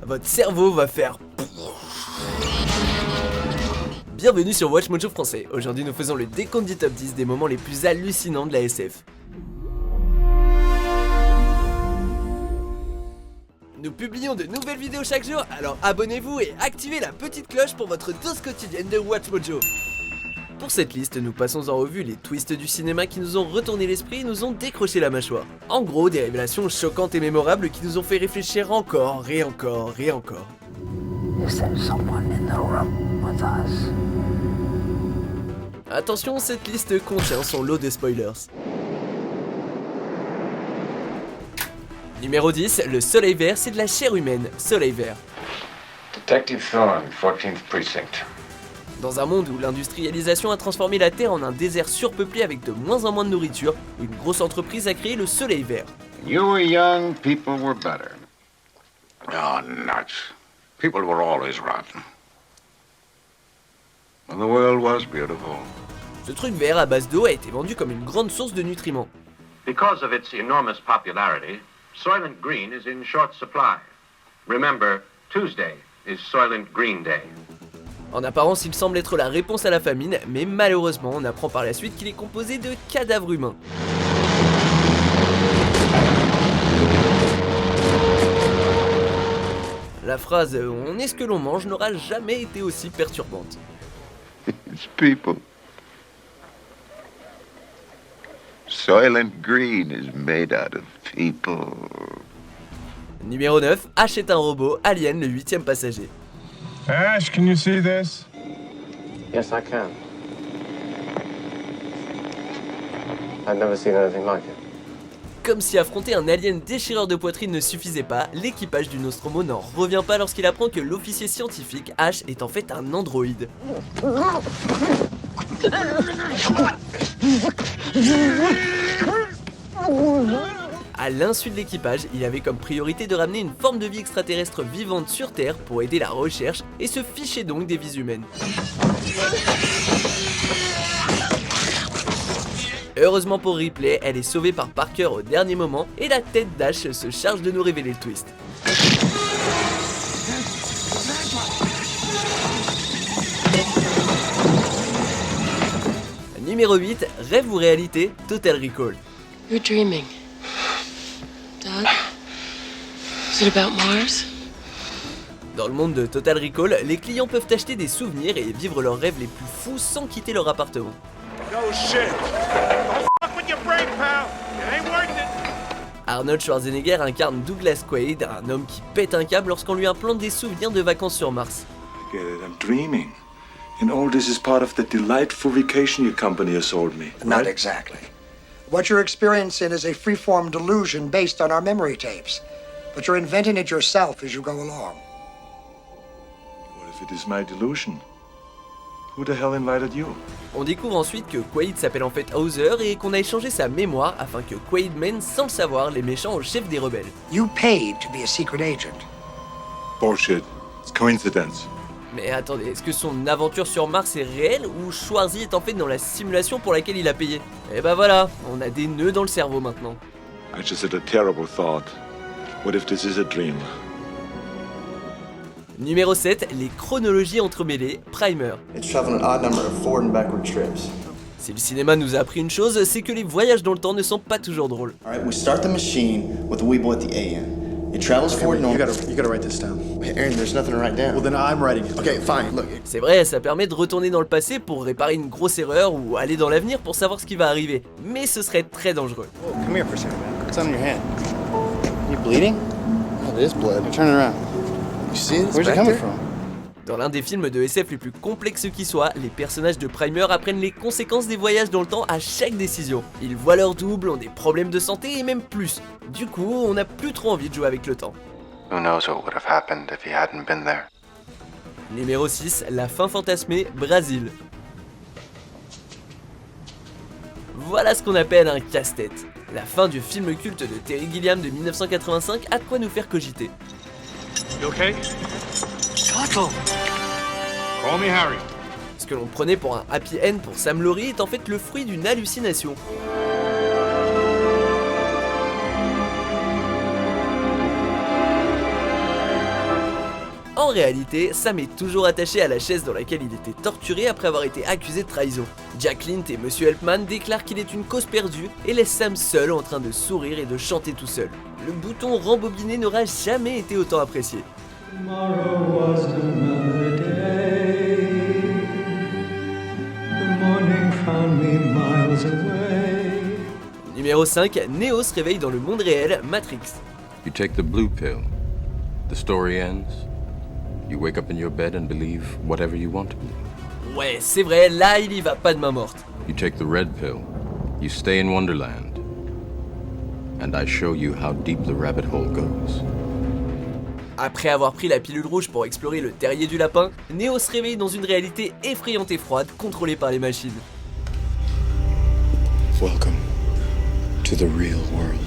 votre cerveau va faire... Bienvenue sur Watch Mojo français. Aujourd'hui nous faisons le décompte du top 10 des moments les plus hallucinants de la SF. Nous publions de nouvelles vidéos chaque jour, alors abonnez-vous et activez la petite cloche pour votre dose quotidienne de Watch Mojo. Pour cette liste, nous passons en revue les twists du cinéma qui nous ont retourné l'esprit et nous ont décroché la mâchoire. En gros, des révélations choquantes et mémorables qui nous ont fait réfléchir encore et encore et encore. Attention, cette liste contient son lot de spoilers. Numéro 10, le soleil vert, c'est de la chair humaine, soleil vert. Detective Thorne, 14th Precinct. Dans un monde où l'industrialisation a transformé la Terre en un désert surpeuplé avec de moins en moins de nourriture, une grosse entreprise a créé le soleil vert. You were young, people were better. Oh, nuts. People were always rotten. And the world was beautiful. Ce truc vert à base d'eau a été vendu comme une grande source de nutriments. Because of its enormous popularity, Soylent Green is in short supply. Remember, Tuesday is Soylent Green Day. En apparence, il semble être la réponse à la famine, mais malheureusement, on apprend par la suite qu'il est composé de cadavres humains. La phrase « on est ce que l'on mange » n'aura jamais été aussi perturbante. It's people. Soylent Green is made out of people. Numéro 9, Ash est un robot, Alien, le 8ème passager. Ash, can you see this? Yes, I can. I've never seen anything like it. Comme si affronter un alien déchireur de poitrine ne suffisait pas, l'équipage du Nostromo n'en revient pas lorsqu'il apprend que l'officier scientifique Ash est en fait un androïde. À l'insu de l'équipage, il avait comme priorité de ramener une forme de vie extraterrestre vivante sur Terre pour aider la recherche et se fichait donc des vies humaines. Heureusement pour Ripley, elle est sauvée par Parker au dernier moment et la tête d'Ash se charge de nous révéler le twist. Numéro 8, rêve ou réalité, Total Recall. You're dreaming. Doug? Is it about Mars? Dans le monde de Total Recall, les clients peuvent acheter des souvenirs et vivre leurs rêves les plus fous sans quitter leur appartement. No shit. Don't fuck with your brain, pal. It ain't worth it. Arnold Schwarzenegger incarne Douglas Quaid, un homme qui pète un câble lorsqu'on lui implante des souvenirs de vacances sur Mars. I get it, I'm dreaming. And all this is part of the delightful vacation your company has sold me. Not right? exactly. What you're experiencing is a free-form delusion based on our memory tapes. But you're inventing it yourself as you go along. What if it is my delusion? Who the hell invited you? On découvre ensuite que Quaid s'appelle en fait Hauser et qu'on a échangé sa mémoire afin que Quaid mène sans le savoir les méchants au chef des rebelles. You paid to be a secret agent. Bullshit. It's coincidence. Mais attendez, est-ce que son aventure sur Mars est réelle ou Schwarzy est en fait dans la simulation pour laquelle il a payé? Et bah voilà, on a des nœuds dans le cerveau maintenant. I just had a terrible thought. What if this is a dream? Numéro 7, les chronologies entremêlées, Primer. It's traveling an odd number of forward and backward trips. Si le cinéma nous a appris une chose, c'est que les voyages dans le temps ne sont pas toujours drôles. All right, we start the machine with the Weeble at the AM. It travels forward. You gotta write this down. Aaron, there's nothing to write down. Well, then I'm writing it. Okay, fine. Look. C'est vrai, ça permet de retourner dans le passé pour réparer une grosse erreur ou aller dans l'avenir pour savoir ce qui va arriver. Mais ce serait très dangereux. Oh, come here for a second, man. What's on your hand? You bleeding? Oh, it is blood. Turn it around. You see this? Where's it coming from? Dans l'un des films de SF les plus complexes qui soient, les personnages de Primer apprennent les conséquences des voyages dans le temps à chaque décision. Ils voient leur double, ont des problèmes de santé et même plus. Du coup, on n'a plus trop envie de jouer avec le temps. Who knows what would have happened if he hadn't been there? Numéro 6, la fin fantasmée, Brésil. Voilà ce qu'on appelle un casse-tête. La fin du film culte de Terry Gilliam de 1985 a de quoi nous faire cogiter. You okay? Scuttle. Call me Harry. Ce que l'on prenait pour un happy end pour Sam Laurie est en fait le fruit d'une hallucination. En réalité, Sam est toujours attaché à la chaise dans laquelle il était torturé après avoir été accusé de trahison. Jack Clint et Monsieur Helpman déclarent qu'il est une cause perdue et laissent Sam seul en train de sourire et de chanter tout seul. Le bouton rembobiné n'aura jamais été autant apprécié. Numéro 5, Neo se réveille dans le monde réel, Matrix. You take the blue pill, the story ends, you wake up in your bed and believe whatever you want to believe. Ouais, c'est vrai, là il y va pas de main morte. You take the red pill, you stay in Wonderland, and I show you how deep the rabbit hole goes. Après avoir pris la pilule rouge pour explorer le terrier du lapin, Neo se réveille dans une réalité effrayante et froide, contrôlée par les machines. Welcome to the real world.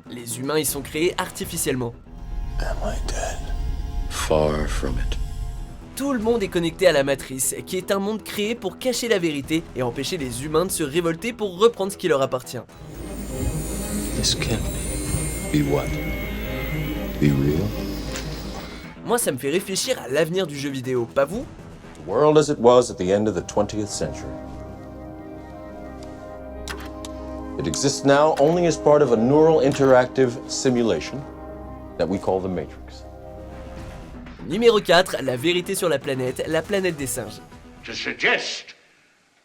Les humains y sont créés artificiellement. Am I dead? Far from it. Tout le monde est connecté à la Matrice, qui est un monde créé pour cacher la vérité et empêcher les humains de se révolter pour reprendre ce qui leur appartient. This can't be what? Be real? Moi ça me fait réfléchir à l'avenir du jeu vidéo, pas vous? The world as it was at the end of the 20th century. It exists now only as part of a neural interactive simulation that we call the Matrix. Numéro 4, la vérité sur la planète des singes. To suggest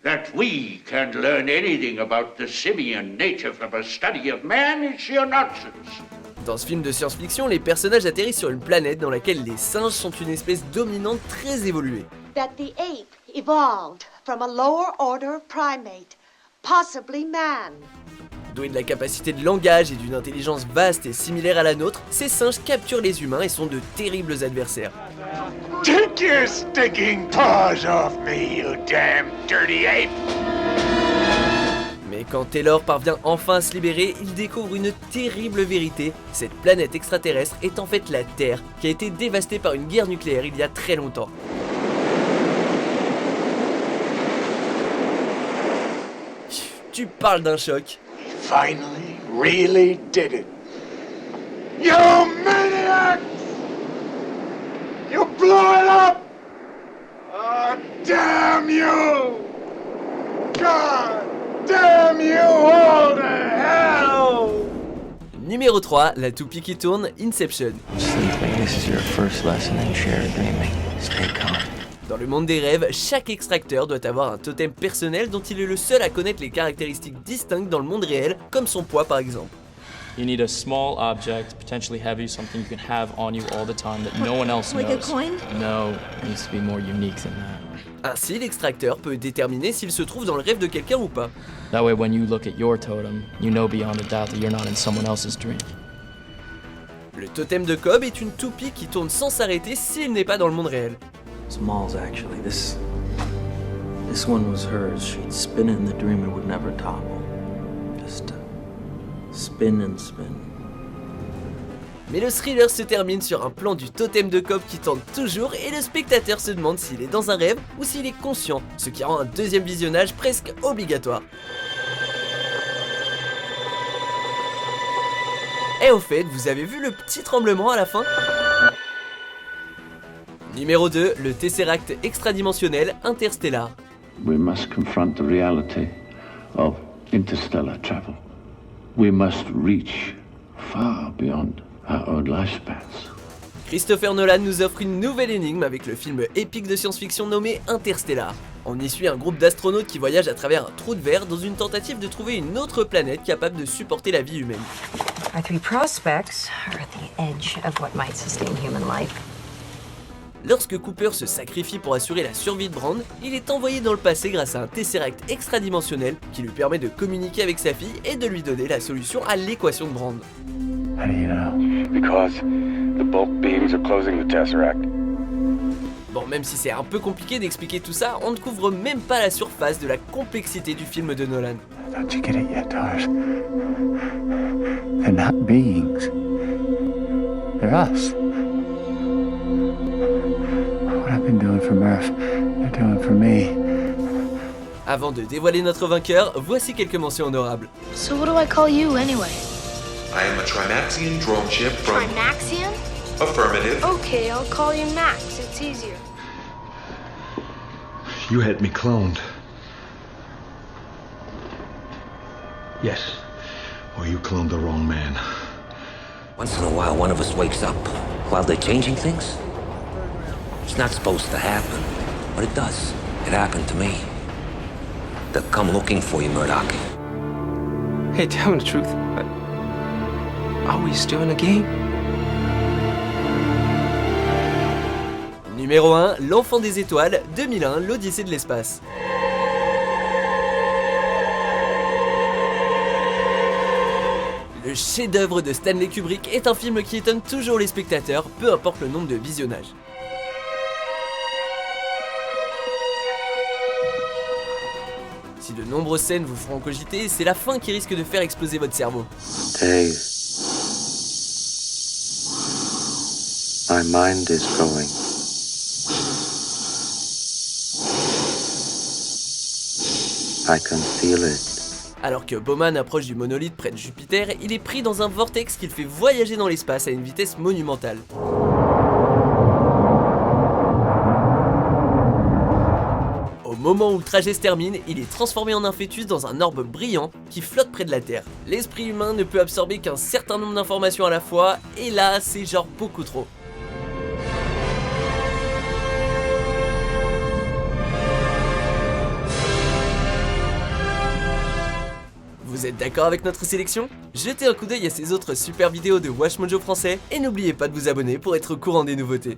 that we can learn anything about the simian nature from a study of man is sheer nonsense. Dans ce film de science-fiction, les personnages atterrissent sur une planète dans laquelle les singes sont une espèce dominante très évoluée. That the ape evolved from a lower order primate, possibly man. Doués de la capacité de langage et d'une intelligence vaste et similaire à la nôtre, ces singes capturent les humains et sont de terribles adversaires. Take your stinking paws off me, you damn dirty ape! Mais quand Taylor parvient enfin à se libérer, il découvre une terrible vérité. Cette planète extraterrestre est en fait la Terre, qui a été dévastée par une guerre nucléaire il y a très longtemps. Tu parles d'un choc. Finally, really did it. You maniacs! You blew it up! Oh, damn you! God damn you all to hell! Numéro 3, la toupie qui tourne, Inception. This is your first lesson in shared dreaming. Stay calm. Dans le monde des rêves, chaque extracteur doit avoir un totem personnel dont il est le seul à connaître les caractéristiques distinctes dans le monde réel, comme son poids par exemple. You need a small object, potentially heavy, something you can have on you all the time that no one else knows. Like a coin? No, it needs to be more unique than that. Ainsi, l'extracteur peut déterminer s'il se trouve dans le rêve de quelqu'un ou pas. That way, when you look at your totem, you know beyond a doubt that you're not in someone else's dream. Le totem de Cobb est une toupie qui tourne sans s'arrêter s'il n'est pas dans le monde réel. It's Maul's actually. This one was hers. She'd spin it in the dream and would never topple. Just spin and spin. Mais le thriller se termine sur un plan du totem de Cobb qui tourne toujours et le spectateur se demande s'il est dans un rêve ou s'il est conscient, ce qui rend un deuxième visionnage presque obligatoire. Et au fait, vous avez vu le petit tremblement à la fin ? Numéro 2, le Tesseract extradimensionnel Interstellar. We must confront the reality of interstellar travel. We must reach far beyond our own lifespans. Christopher Nolan nous offre une nouvelle énigme avec le film épique de science-fiction nommé Interstellar. On y suit un groupe d'astronautes qui voyagent à travers un trou de verre dans une tentative de trouver une autre planète capable de supporter la vie humaine. Our three prospects are at the edge of what might sustain human life. Lorsque Cooper se sacrifie pour assurer la survie de Brand, il est envoyé dans le passé grâce à un Tesseract extradimensionnel qui lui permet de communiquer avec sa fille et de lui donner la solution à l'équation de Brand. How do you know? Because the bulk beams are closing the Tesseract. Bon, même si c'est un peu compliqué d'expliquer tout ça, on ne couvre même pas la surface de la complexité du film de Nolan. Don't you get it yet, Tars? They're not beings. They're us. What I've been doing from Earth, they're doing for me. Avant de dévoiler notre vainqueur, voici quelques mentions honorables. So what do I call you anyway? I am a Trimaxian drone ship from... Trimaxian? Affirmative. Okay, I'll call you Max. It's easier. You had me cloned. Yes. Or you cloned the wrong man. Once in a while, one of us wakes up while they're changing things. It's not supposed to happen, but it does. It happened to me. They'll come looking for you, Murdoch. Hey, tell me the truth. Are we still in a game? Numéro 1, L'Enfant des Étoiles, 2001, l'Odyssée de l'espace. Le chef-d'œuvre de Stanley Kubrick est un film qui étonne toujours les spectateurs, peu importe le nombre de visionnages. Si de nombreuses scènes vous feront cogiter, c'est la fin qui risque de faire exploser votre cerveau. Dave, my mind is going. I can feel it. Alors que Bowman approche du monolithe près de Jupiter, il est pris dans un vortex qui le fait voyager dans l'espace à une vitesse monumentale. Au moment où le trajet se termine, il est transformé en un fœtus dans un orbe brillant qui flotte près de la Terre. L'esprit humain ne peut absorber qu'un certain nombre d'informations à la fois, et là, c'est genre beaucoup trop. Vous êtes d'accord avec notre sélection? Jetez un coup d'œil à ces autres super vidéos de WatchMojo français et n'oubliez pas de vous abonner pour être au courant des nouveautés.